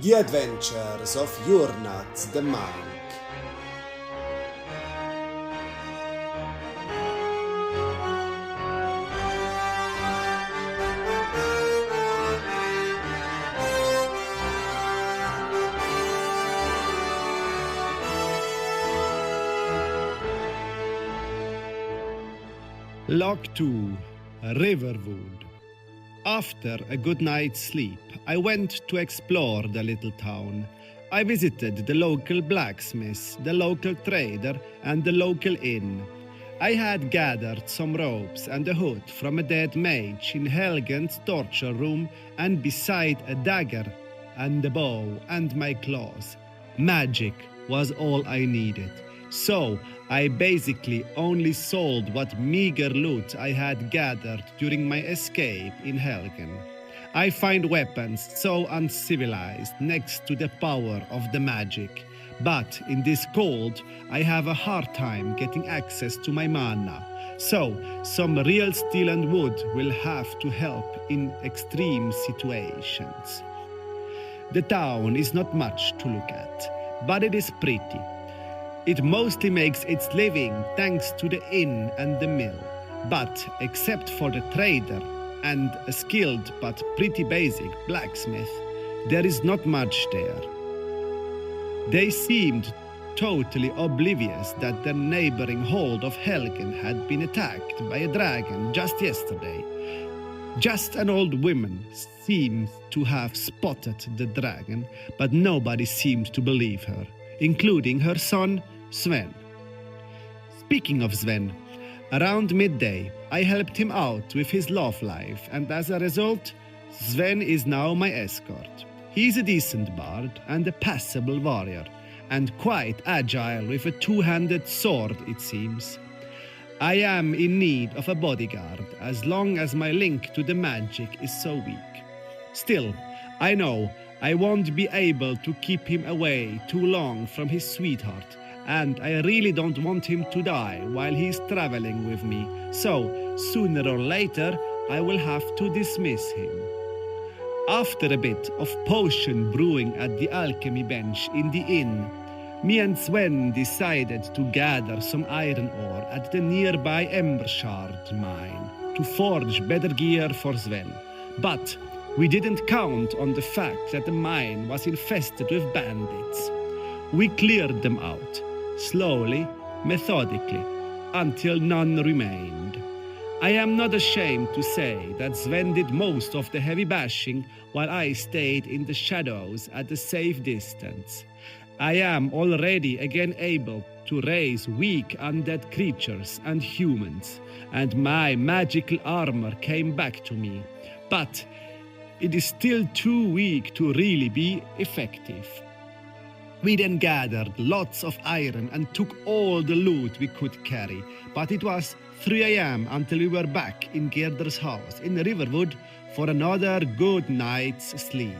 The Adventures of Yur'Nats the Monk. Log 2, Riverwood. After a good night's sleep, I went to explore the little town. I visited the local blacksmith, the local trader, and the local inn. I had gathered some ropes and a hood from a dead mage in Helgen's torture room, and beside a dagger and a bow and my claws. Magic was all I needed. So, I basically only sold what meager loot I had gathered during my escape in Helgen. I find weapons so uncivilized next to the power of the magic. But in this cold, I have a hard time getting access to my mana. So, some real steel and wood will have to help in extreme situations. The town is not much to look at, but it is pretty. It mostly makes its living thanks to the inn and the mill. But except for the trader and a skilled but pretty basic blacksmith, there is not much there. They seemed totally oblivious that the neighboring hold of Helgen had been attacked by a dragon just yesterday. Just an old woman seems to have spotted the dragon, but nobody seemed to believe her, including her son, Sven. Speaking of Sven, around midday, I helped him out with his love life, and as a result, Sven is now my escort. He's a decent bard and a passable warrior, and quite agile with a two-handed sword, it seems. I am in need of a bodyguard, as long as my link to the magic is so weak. Still, I know I won't be able to keep him away too long from his sweetheart, and I really don't want him to die while he's traveling with me, so sooner or later I will have to dismiss him. After a bit of potion brewing at the alchemy bench in the inn, me and Sven decided to gather some iron ore at the nearby Embershard Mine to forge better gear for Sven. But we didn't count on the fact that the mine was infested with bandits. We cleared them out, slowly, methodically, until none remained. I am not ashamed to say that Sven did most of the heavy bashing while I stayed in the shadows at a safe distance. I am already again able to raise weak undead creatures and humans, and my magical armor came back to me. But it is still too weak to really be effective. We then gathered lots of iron and took all the loot we could carry, but it was 3 a.m. until we were back in Gerder's house in Riverwood for another good night's sleep.